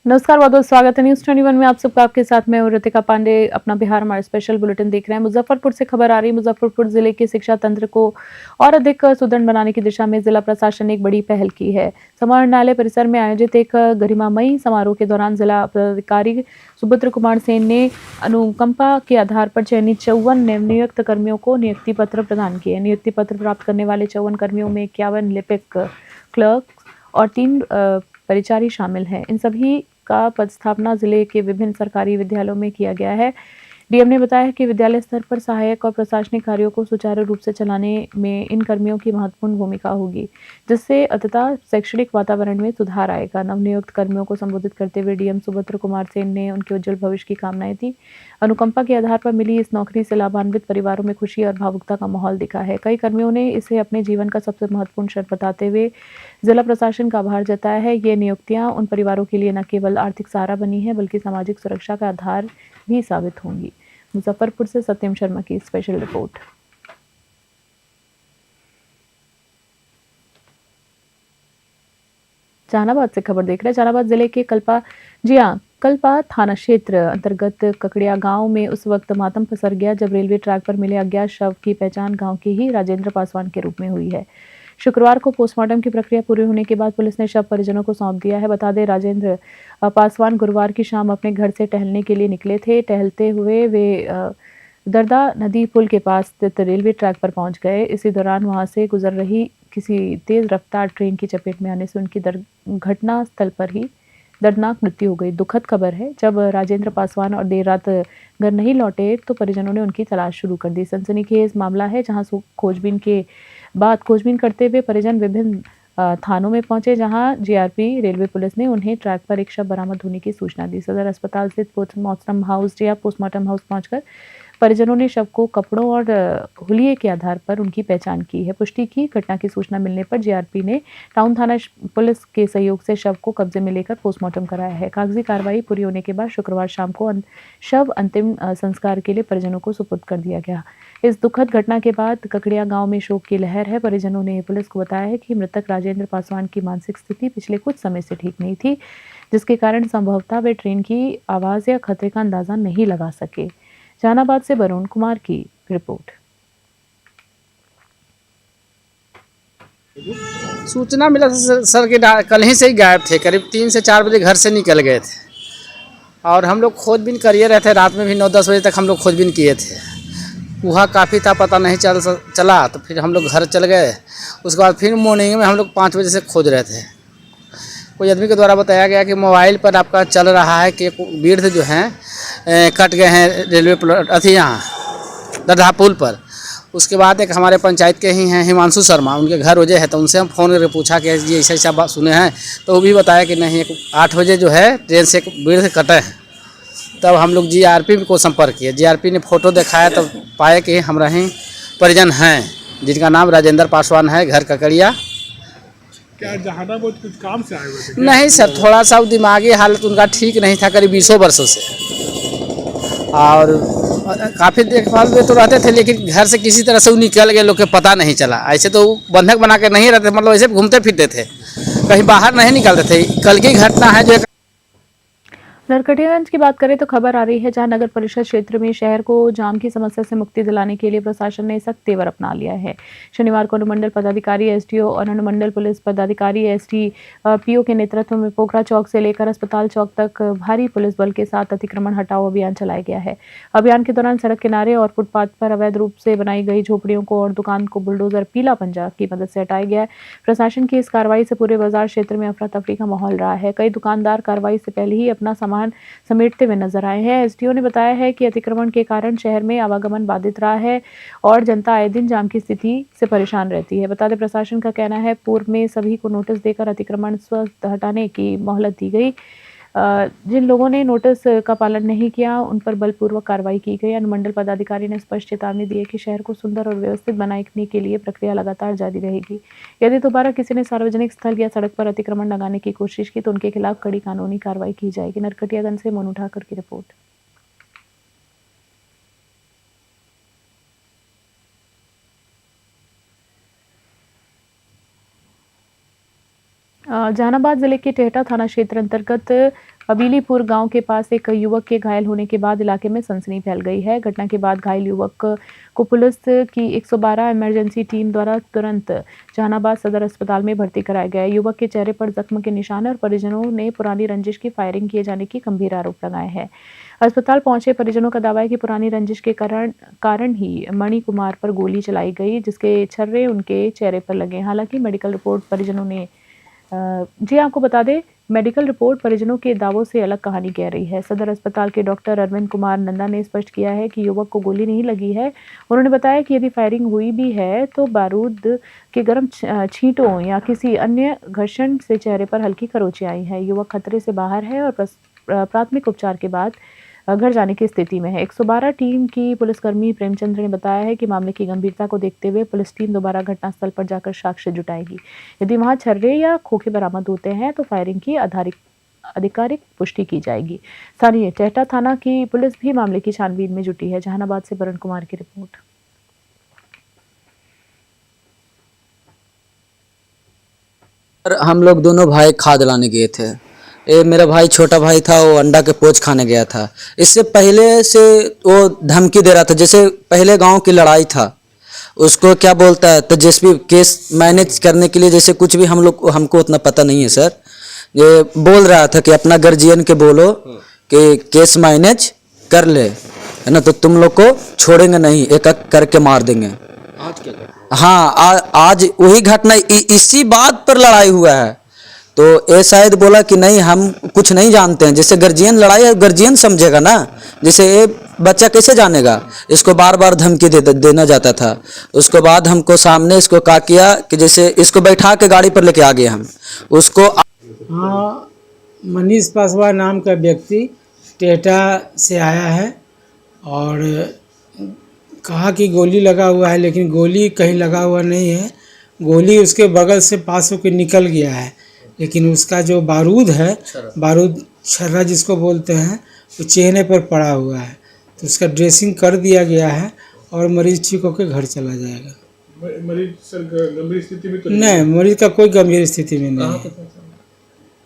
नमस्कार, बहुत बहुत स्वागत है न्यूज़ 21 में आप सबका। आपके साथ मैं हूं ऋतिका पांडे। अपना बिहार हमारा स्पेशल बुलेटिन देख रहे हैं। मुजफ्फरपुर से खबर आ रही है। मुजफ्फरपुर जिले के शिक्षा तंत्र को और अधिक सुदृढ़ बनाने की दिशा में जिला प्रशासन ने एक बड़ी पहल की है। समाहरणालय परिसर में आयोजित एक गरिमामयी समारोह के दौरान जिला पदाधिकारी सुपुत्र कुमार सेन ने अनुकंपा के आधार पर चयनित 54 नवनियुक्त कर्मियों को नियुक्ति पत्र प्रदान किए। नियुक्ति पत्र प्राप्त करने वाले 54 कर्मियों में 51 लिपिक, क्लर्क और 3 परिचारी शामिल हैं। इन सभी का पदस्थापना जिले के विभिन्न सरकारी विद्यालयों में किया गया है। डीएम ने बताया कि विद्यालय स्तर पर सहायक और प्रशासनिक कार्यों को सुचारू रूप से चलाने में इन कर्मियों की महत्वपूर्ण भूमिका होगी, जिससे अंततः शैक्षणिक वातावरण में सुधार आएगा। नवनियुक्त कर्मियों को संबोधित करते हुए डीएम सुपुत्र कुमार सेन ने उनके उज्जवल भविष्य की कामनाएं दी। अनुकंपा के आधार पर मिली इस नौकरी से लाभान्वित परिवारों में खुशी और भावुकता का माहौल दिखा है। कई कर्मियों ने इसे अपने जीवन का सबसे महत्वपूर्ण क्षण बताते हुए जिला प्रशासन का आभार जताया है। ये नियुक्तियां उन परिवारों के लिए न केवल आर्थिक सहारा बनी है, बल्कि सामाजिक सुरक्षा का आधार भी साबित होंगी। मुजफ्फरपुर से सत्यम शर्मा की स्पेशल रिपोर्ट। जहानाबाद से खबर देख रहे हैं। जहानाबाद जिले के कल्पा थाना क्षेत्र अंतर्गत ककड़िया गांव में उस वक्त मातम पसर गया जब रेलवे ट्रैक पर मिले अज्ञात शव की पहचान गांव के ही राजेंद्र पासवान के रूप में हुई है। शुक्रवार को पोस्टमार्टम की प्रक्रिया पूरी होने के बाद पुलिस ने शव परिजनों को सौंप दिया है। बता दें, राजेंद्र पासवान गुरुवार की शाम अपने घर से टहलने के लिए निकले थे। टहलते हुए वे दरदा नदी पुल के पास स्थित रेलवे ट्रैक पर पहुंच गए। इसी दौरान वहां से गुजर रही किसी तेज रफ्तार ट्रेन की चपेट में आने से उनकी घटना स्थल पर ही दर्दनाक मृत्यु हो गई। दुखद खबर है, जब राजेंद्र पासवान और देर रात घर नहीं लौटे तो परिजनों ने उनकी तलाश शुरू कर दी। सनसनीखेज मामला है, जहां खोजबीन करते हुए परिजन विभिन्न थानों में पहुंचे, जहां जीआरपी रेलवे पुलिस ने उन्हें ट्रैक पर एक शव बरामद होने की सूचना दी। सदर अस्पताल स्थित पोस्टमार्टम हाउस पहुंचकर परिजनों ने शव को कपड़ों और हुलिये के आधार पर उनकी पहचान की है। पुष्टि की घटना की सूचना मिलने पर जीआरपी ने टाउन थाना पुलिस के सहयोग से शव को कब्जे में लेकर पोस्टमार्टम कराया है। कागजी कार्रवाई पूरी होने के बाद शुक्रवार शाम को शव अंतिम संस्कार के लिए परिजनों को सुपुर्द कर दिया गया। इस दुखद घटना के बाद ककड़िया गांव में शोक की लहर है। परिजनों ने पुलिस को बताया है कि मृतक राजेंद्र पासवान की मानसिक स्थिति पिछले कुछ समय से ठीक नहीं थी, जिसके कारण संभवतः वे ट्रेन की आवाज या खतरे का अंदाजा नहीं लगा सके। जहानाबाद से वरुण कुमार की रिपोर्ट। सूचना मिला था सर कि कल ही से ही गायब थे। करीब 3 से 4 बजे घर से निकल गए थे और हम लोग खोजबीन करिए रहे थे। रात में भी 9-10 बजे तक हम लोग खोजबीन किए थे। वहाँ काफ़ी था, पता नहीं चला तो फिर हम लोग घर चल गए। उसके बाद फिर मॉर्निंग में हम लोग 5 बजे से खोज रहे थे। कोई आदमी के द्वारा बताया गया कि मोबाइल पर आपका चल रहा है कि वृद्ध जो हैं कट गए हैं रेलवे अथी यहाँ दरधा पुल पर। उसके बाद एक हमारे पंचायत के ही हैं हिमांशु शर्मा, उनके घर वजह है, तो उनसे हम फ़ोन करके पूछा कि ये ऐसा ऐसा बात सुने हैं, तो वो भी बताया कि नहीं, 8 बजे जो है ट्रेन से एक वृद्ध कटे हैं। तब हम लोग जीआरपी को संपर्क किए। जीआरपी ने फ़ोटो दिखाया तो पाए कि हमारा ही परिजन हैं, जिनका नाम राजेंद्र पासवान है, घर ककड़िया। क्या जहानाबाद कुछ काम से आए हुए थे? नहीं सर, थोड़ा सा दिमागी हालत उनका ठीक नहीं था, करीब 20 वर्षों से। और काफ़ी देखभाल में तो रहते थे, लेकिन घर से किसी तरह से वो निकल गए, लोग के पता नहीं चला। ऐसे तो बंधक बना के नहीं रहते, मतलब ऐसे घूमते फिरते थे, कहीं बाहर नहीं निकलते थे। कल की घटना है जो नरकटियागंज की बात करें तो खबर आ रही है, जहां नगर परिषद क्षेत्र में शहर को जाम की समस्या से मुक्ति दिलाने के लिए प्रशासन ने सख्त तेवर अपना लिया है। शनिवार को अनुमंडल पदाधिकारी एसडीओ और अनुमंडल पुलिस पदाधिकारी एसडीपीओ के नेतृत्व में पोखरा चौक से लेकर अस्पताल चौक तक भारी पुलिस बल के साथ अतिक्रमण हटाओ अभियान चलाया गया है। अभियान के दौरान सड़क किनारे और फुटपाथ पर अवैध रूप से बनाई गई झोपड़ियों को और दुकान को बुलडोजर पीला पंजा की मदद से हटाया गया है। प्रशासन की इस कार्रवाई से पूरे बाजार क्षेत्र में अफरा तफरी का माहौल रहा है। कई दुकानदार कार्रवाई से पहले ही अपना सामान समेटते हुए नजर आए हैं। एसडीओ ने बताया है कि अतिक्रमण के कारण शहर में आवागमन बाधित रहा है और जनता आए दिन जाम की स्थिति से परेशान रहती है। बता दें, प्रशासन का कहना है पूर्व में सभी को नोटिस देकर अतिक्रमण स्वतः हटाने की मोहलत दी गई। जिन लोगों ने नोटिस का पालन नहीं किया उन पर बलपूर्वक कार्रवाई की गई। अनुमंडल पदाधिकारी ने स्पष्ट चेतावनी दी है कि शहर को सुंदर और व्यवस्थित बनाने के लिए प्रक्रिया लगातार जारी रहेगी। यदि दोबारा किसी ने सार्वजनिक स्थल या सड़क पर अतिक्रमण लगाने की कोशिश की तो उनके खिलाफ कड़ी कानूनी कार्रवाई की जाएगी। नरकटियागंज से मोनू ठाकर की रिपोर्ट। जहानाबाद जिले के टेहटा थाना क्षेत्र अंतर्गत अबीलीपुर गांव के पास एक युवक के घायल होने के बाद इलाके में सनसनी फैल गई है। घटना के बाद घायल युवक को पुलिस की 112 इमरजेंसी टीम द्वारा तुरंत जहानाबाद सदर अस्पताल में भर्ती कराया गया। युवक के चेहरे पर जख्म के निशान और परिजनों ने पुरानी रंजिश की फायरिंग किए जाने की गंभीर आरोप लगाए हैं। अस्पताल पहुंचे परिजनों का दावा है कि पुरानी रंजिश के कारण ही मणि कुमार पर गोली चलाई गई, जिसके छर्रे उनके चेहरे पर लगे। हालांकि मेडिकल रिपोर्ट परिजनों ने आपको बता दें, मेडिकल रिपोर्ट परिजनों के दावों से अलग कहानी कह रही है। सदर अस्पताल के डॉक्टर अरविंद कुमार नंदा ने स्पष्ट किया है कि युवक को गोली नहीं लगी है। उन्होंने बताया कि यदि फायरिंग हुई भी है तो बारूद के गर्म छींटों या किसी अन्य घर्षण से चेहरे पर हल्की खरोंचें आई है। युवक खतरे से बाहर है और प्राथमिक उपचार के बाद घर जाने की स्थिति में है। 112 टीम की पुलिसकर्मी प्रेमचंद्र ने बताया है कि मामले की गंभीरता को देखते हुए पुलिस टीम दोबारा घटनास्थल पर जाकर साक्ष्य जुटाएगी। यदि वहां छर्रे या खोखे बरामद होते हैं तो फायरिंग की आधिकारिक पुष्टि की जाएगी। स्थानीय टेहटा थाना की पुलिस भी मामले की छानबीन में जुटी है। जहानाबाद से वरुण कुमार की रिपोर्ट। हम लोग दोनों भाई खाद लाने गए थे। ये मेरा भाई छोटा भाई था, वो अंडा के पोच खाने गया था। इससे पहले से वो धमकी दे रहा था, जैसे पहले गांव की लड़ाई था, उसको क्या बोलता है तेजस्वी केस मैनेज करने के लिए, जैसे कुछ भी हमको उतना पता नहीं है सर। ये बोल रहा था कि अपना गार्जियन के बोलो कि केस मैनेज कर ले, है ना, तो तुम लोग को छोड़ेंगे नहीं, एक एक करके मार देंगे। आज क्या घटना? हाँ, आज वही घटना, इसी बात पर लड़ाई हुआ है। तो ये शायद बोला कि नहीं हम कुछ नहीं जानते हैं, जैसे गार्जियन लड़ाई है, गार्जियन समझेगा ना, जैसे ये बच्चा कैसे जानेगा। इसको बार बार धमकी देना जाता था। उसके बाद हमको सामने इसको क्या किया कि जैसे इसको बैठा के गाड़ी पर लेके आ गए हम उसको। हाँ, मनीष पासवान नाम का व्यक्ति टेहटा से आया है और कहा कि गोली लगा हुआ है, लेकिन गोली कहीं लगा हुआ नहीं है। गोली उसके बगल से पास होकर निकल गया है, लेकिन उसका जो बारूद है, बारूद छर्रा जिसको बोलते हैं, वो चेहरे पर पड़ा हुआ है। तो उसका ड्रेसिंग कर दिया गया है और मरीज ठीक होकर घर चला जाएगा। मरीज सर गंभीर स्थिति में तो नहीं, मरीज का कोई गंभीर स्थिति में नहीं है।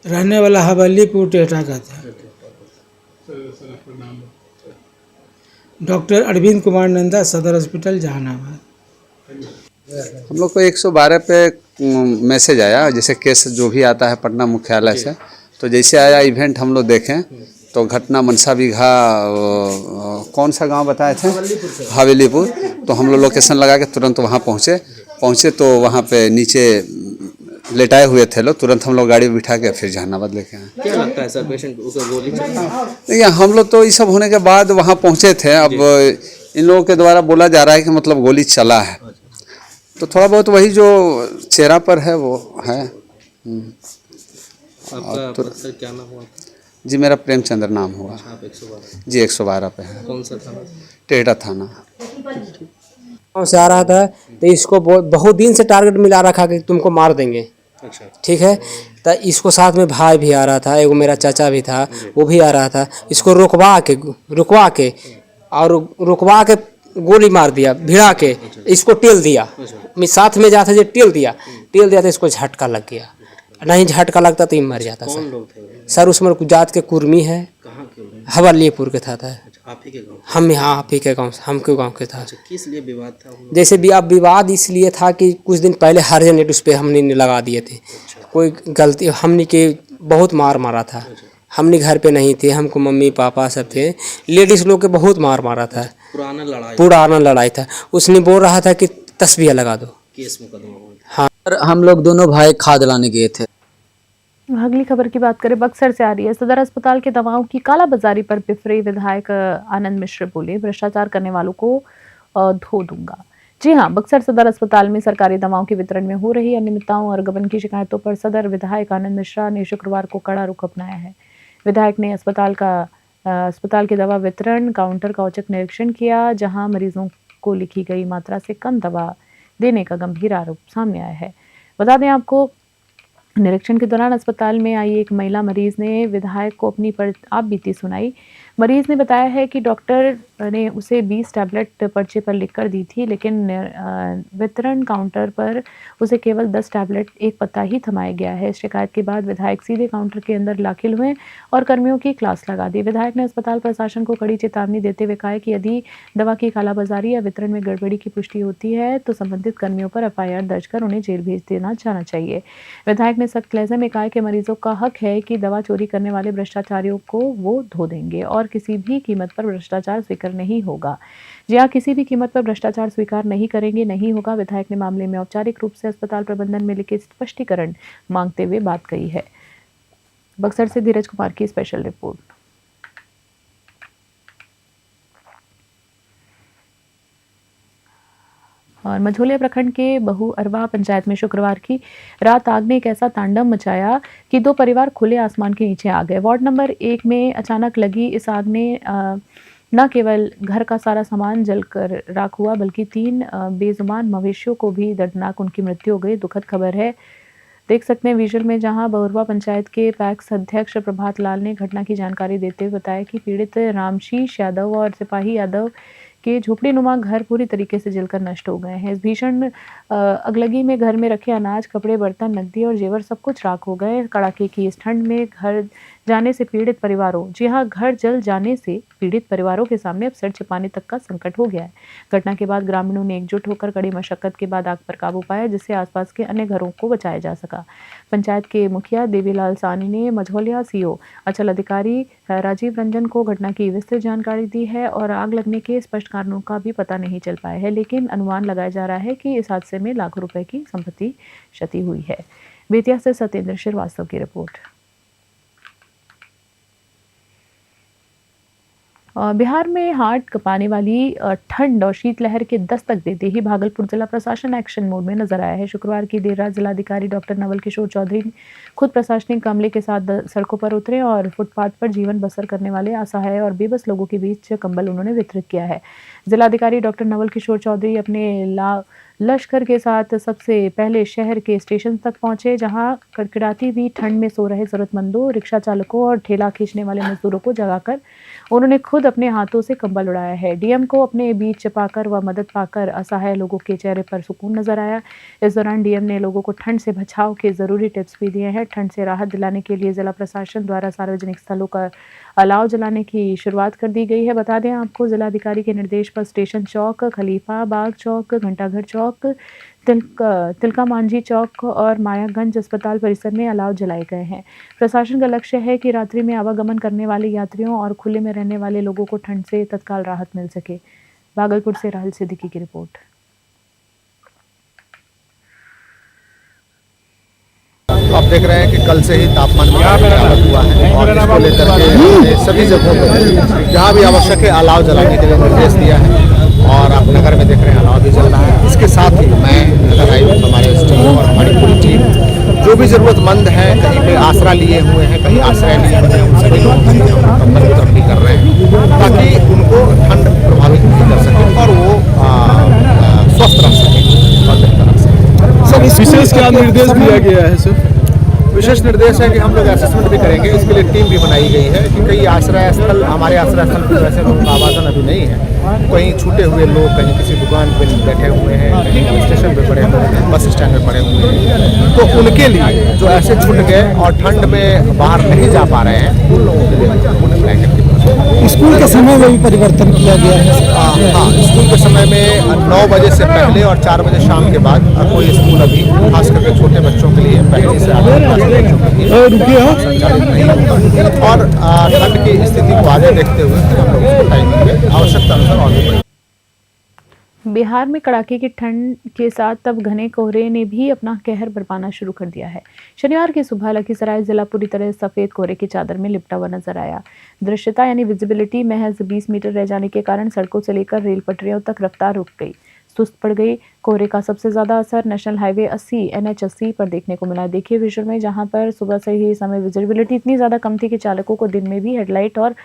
रहने वाला हवेलीपुर टेहटा का था। सर आपका नाम? डॉक्टर अरविंद कुमार नंदा, सदर हॉस्पिटल जहानाबाद। हम लोग को 112 पे मैसेज आया, जैसे केस जो भी आता है पटना मुख्यालय से, तो जैसे आया इवेंट हम लोग देखें तो घटना मनसा बीघा कौन सा गांव बताए थे, हवेलीपुर। तो हम लोग लोकेशन लगा के तुरंत वहां पहुंचे तो वहां पे नीचे लेटाए हुए थे लोग। तुरंत हम लोग गाड़ी बिठा के फिर जहानाबाद लेके आए। क्या लगता है सर, पेशेंट को गोली देखिए, हम लोग तो ये सब होने के बाद वहाँ पहुँचे थे। अब इन लोगों के द्वारा बोला जा रहा है कि मतलब गोली चला है, तो थोड़ा बहुत वही जो चेहरा पर है वो है। आपका सर क्या नाम हुआ? जी मेरा प्रेमचंद्र नाम हुआ। आप 112? जी 112 पे है। कौन सा थाना? टेहटा थाना। गाँव से आ रहा था तो इसको बहुत दिन से टारगेट मिला रखा कि तुमको मार देंगे। अच्छा, ठीक है, तो इसको साथ में भाई भी आ रहा था, एगो मेरा चाचा भी था, वो भी आ रहा था। इसको रुकवा के गोली मार दिया, भिड़ा के इसको टेल दिया। मैं साथ में जाता जो टेल दिया तो इसको झटका लग गया। नहीं झटका लगता तो ये मर जाता। कौन सर लोग थे? सर उसमें जात के कुर्मी है, कहाँ के लोग? हवेलीपुर के था। अच्छा, आप ही के गाँव? हम यहाँ आप ही के गाँव, हम के गाँव के था। अच्छा, किस लिए विवाद था? जैसे भी अब विवाद इसलिए था कि कुछ दिन पहले हर्जनेट उस पर हमने लगा दिए थे। कोई गलती हमने के बहुत मारा था। हमने घर पे नहीं थे, हमको मम्मी पापा सब थे, लेडीज लोग के बहुत मारा था। पुराना लड़ाई था। उसने बोल रहा था कि तस्बीह लगा दो, केस मुकदमा हुआ। हाँ, हम लोग दोनों भाई खाद लाने गए थे। अगली खबर की बात करें, बक्सर से आ रही है। सदर अस्पताल की दवाओं की कालाबाजारी पर बिफरे विधायक आनंद मिश्र बोले, भ्रष्टाचार करने वालों को धो दूंगा। जी हां, बक्सर सदर अस्पताल में सरकारी दवाओं के वितरण में हो रही अनियमितताओं और गबन की शिकायतों पर सदर विधायक आनंद मिश्रा ने शुक्रवार को कड़ा रुख अपनाया है। विधायक ने अस्पताल के दवा वितरण काउंटर का औचक निरीक्षण किया, जहां मरीजों को लिखी गई मात्रा से कम दवा देने का गंभीर आरोप सामने आया है। बता दें आपको, निरीक्षण के दौरान अस्पताल में आई एक महिला मरीज ने विधायक को अपनी आप बीती सुनाई। मरीज ने बताया है कि डॉक्टर ने उसे 20 टैबलेट पर्चे पर लिखकर दी थी, लेकिन वितरण काउंटर पर उसे केवल 10 टैबलेट एक पत्ता ही थमाया गया है। शिकायत के बाद विधायक सीधे काउंटर के अंदर दाखिल हुए और कर्मियों की क्लास लगा दी। विधायक ने अस्पताल प्रशासन को कड़ी चेतावनी देते हुए कहा कि यदि दवा की कालाबाजारी या वितरण में गड़बड़ी की पुष्टि होती है तो संबंधित कर्मियों पर एफआईआर दर्ज कर उन्हें जेल भेज देना जाना चाहिए। विधायक ने सख्त लहजे में कहा कि मरीजों का हक है कि दवा चोरी करने वाले भ्रष्टाचारियों को वो धो देंगे और किसी भी कीमत पर भ्रष्टाचार स्वीकार नहीं होगा। जी हाँ, किसी भी कीमत पर भ्रष्टाचार स्वीकार नहीं करेंगे, नहीं होगा। विधायक ने मामले में औपचारिक रूप से अस्पताल प्रबंधन में लिखे स्पष्टीकरण मांगते हुए बात कही है। बक्सर से धीरज कुमार की स्पेशल रिपोर्ट। और मझोलिया प्रखंड के बहु अरवा पंचायत में शुक्रवार की रात आग ने एक ऐसा तांडव मचाया कि 2 परिवार खुले आसमान के नीचे आ गए। वार्ड नंबर 1 में अचानक लगी इस आग ने न केवल घर का सारा सामान जलकर राख हुआ, बल्कि 3 बेजुबान मवेशियों को भी दर्दनाक उनकी मृत्यु हो गई। दुखद खबर है, देख सकते हैं विजुअल में, जहां बहुरवा पंचायत के पैक्स अध्यक्ष प्रभात लाल ने घटना की जानकारी देते हुए बताया कि पीड़ित रामशीष यादव और सिपाही यादव के झोपड़ीनुमा घर पूरी तरीके से जलकर नष्ट हो गए हैं। इस भीषण अगलगी में घर में रखे अनाज, कपड़े, बर्तन, नकदी और जेवर सब कुछ राख हो गए। कड़ाके की इस ठंड में घर जाने से पीड़ित परिवारों, जी हाँ, घर जल जाने से पीड़ित परिवारों के सामने अब सर छिपाने तक का संकट हो गया है। घटना के बाद ग्रामीणों ने एकजुट होकर कड़ी मशक्कत के बाद आग पर काबू पाया, जिससे आसपास के अन्य घरों को बचाया जा सका। पंचायत के मुखिया देवीलाल सानी ने मझौलिया सीओ अंचल अधिकारी राजीव रंजन को घटना की विस्तृत जानकारी दी है और आग लगने के स्पष्ट कारणों का भी पता नहीं चल पाया है, लेकिन अनुमान लगाया जा रहा है कि इस हादसे में लाखों रुपए की संपत्ति क्षति हुई है। बेतिया से सत्येंद्र श्रीवास्तव की रिपोर्ट। बिहार में हार्ट कँपाने वाली ठंड और शीतलहर के दस्तक देते ही भागलपुर जिला प्रशासन एक्शन मोड में नजर आया है। शुक्रवार की देर रात जिलाधिकारी डॉक्टर नवल किशोर चौधरी खुद प्रशासनिक अमले के साथ सड़कों पर उतरे और फुटपाथ पर जीवन बसर करने वाले असहाय और बेबस लोगों के बीच कंबल उन्होंने वितरित किया है। जिलाधिकारी डॉक्टर नवल किशोर चौधरी अपने लश्कर के साथ सबसे पहले शहर के स्टेशन तक पहुंचे, जहां कड़कड़ाती हुई ठंड में सो रहे जरूरतमंदों, रिक्शा चालकों और ठेला खींचने वाले मजदूरों को जगाकर उन्होंने खुद अपने हाथों से कंबल उड़ाया है। डीएम को अपने बीच पाकर व मदद पाकर असहाय लोगों के चेहरे पर सुकून नजर आया। इस दौरान डीएम ने लोगों को ठंड से बचाव के जरूरी टिप्स भी दिए हैं। ठंड से राहत दिलाने के लिए जिला प्रशासन द्वारा सार्वजनिक स्थलों का अलाव जलाने की शुरुआत कर दी गई है। बता दें आपको, जिलाधिकारी के निर्देश पर स्टेशन चौक, खलीफा बाग चौक, घंटाघर चौक, तिलका मांझी चौक और मायागंज अस्पताल परिसर में अलाव जलाए गए हैं। प्रशासन का लक्ष्य है कि रात्रि में आवागमन करने वाले यात्रियों और खुले में रहने वाले लोगों को ठंड से तत्काल राहत मिल सके। भागलपुर से राहुल सिद्दीकी की रिपोर्ट। आप देख रहे हैं कि कल से ही तापमान में गिरावट हुआ है और इसको लेकर के सभी जगहों पर जहाँ भी आवश्यक है अलाव जलाने के लिए निर्देश दिया है और आप नगर में देख रहे हैं अलाव भी जल रहा है। इसके साथ ही मैं नगर आयुक्त, हमारे स्टाफ और हमारी पूरी टीम जो भी ज़रूरतमंद है, कहीं पे आसरा लिए हुए हैं, कहीं आश्रय लिए हुए हैं, उन सभी लोगों के लिए हम कंबल वितरण भी कर रहे हैं ताकि उनको ठंड प्रभावित नहीं कर सके और वो स्वस्थ रह सकें और बेहतर रह सकें। सर, विशेष क्या निर्देश दिया गया है सर? विशेष निर्देश है कि हम लोग असेसमेंट भी करेंगे। इसके लिए टीम भी बनाई गई है कि कई आश्रय स्थल, हमारे आश्रय स्थल पर वैसे लोगों का आवागमन अभी नहीं है, कहीं छूटे हुए लोग कहीं किसी दुकान पर बैठे हुए हैं, कहीं स्टेशन पर पड़े हुए हैं, बस स्टैंड पर पड़े हुए हैं, तो उनके लिए जो ऐसे छूट गए और ठंड में बाहर नहीं जा पा रहे हैं, उन लोगों के लिए फूड ब्लैंकेट की स्कूल के समय में भी परिवर्तन किया गया है। हाँ, स्कूल के समय में 9 बजे से पहले और 4 बजे शाम के बाद कोई स्कूल अभी खास करके छोटे बच्चों के लिए पहले से संचालित नहीं होगा और ठंड की स्थिति को आगे देखते हुए हम लोग उसको टाइमिंग में आवश्यकता अनुसार और भी। बिहार में कड़ाके की ठंड के साथ तब घने कोहरे ने भी अपना कहर बरपाना शुरू कर दिया है। शनिवार की सुबह लखीसराय जिला पूरी तरह सफेद कोहरे की चादर में लिपटा हुआ नजर आया। दृश्यता यानी विजिबिलिटी महज 20 मीटर रह जाने के कारण सड़कों से लेकर रेल पटरियों तक रफ्तार रुक गई, सुस्त पड़ गई। कोहरे का सबसे ज्यादा असर नेशनल हाईवे 80 NH 80 पर देखने को मिला। देखिए विजुअल में, जहां पर सुबह से ही समय विजिबिलिटी इतनी ज्यादा कम थी कि चालकों को दिन में भी हेडलाइट और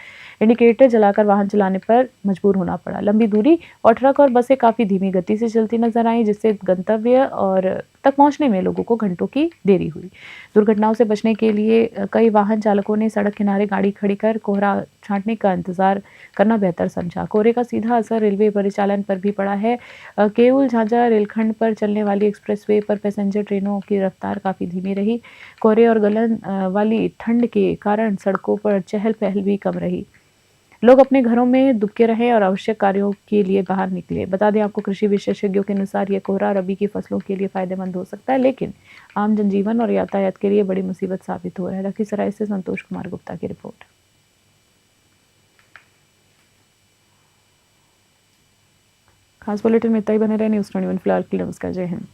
इंडिकेटर जलाकर वाहन चलाने पर मजबूर होना पड़ा। लंबी दूरी और ट्रक और बसें काफ़ी धीमी गति से चलती नजर आई, जिससे गंतव्य और तक पहुंचने में लोगों को घंटों की देरी हुई। दुर्घटनाओं से बचने के लिए कई वाहन चालकों ने सड़क किनारे गाड़ी खड़ी कर कोहरा छांटने का इंतजार करना बेहतर समझा। कोहरे का सीधा असर रेलवे परिचालन पर भी पड़ा है। केउल झांझा रेलखंड पर चलने वाली एक्सप्रेसवे पर पैसेंजर ट्रेनों की रफ्तार काफ़ी धीमी रही। कोहरे और गलन वाली ठंड के कारण सड़कों पर चहल पहल भी कम रही। लोग अपने घरों में दुबके रहे और आवश्यक कार्यों के लिए बाहर निकले। बता दें आपको, कृषि विशेषज्ञों के अनुसार ये कोहरा रबी की फसलों के लिए फायदेमंद हो सकता है, लेकिन आम जनजीवन और यातायात के लिए बड़ी मुसीबत साबित हो रहा है। लखीसराय से संतोष कुमार गुप्ता की रिपोर्ट। खास बुलेटिन में इतना ही। बने रहे न्यूज़ 21 फिलहाल के लिए नमस्कार, जय हिंद।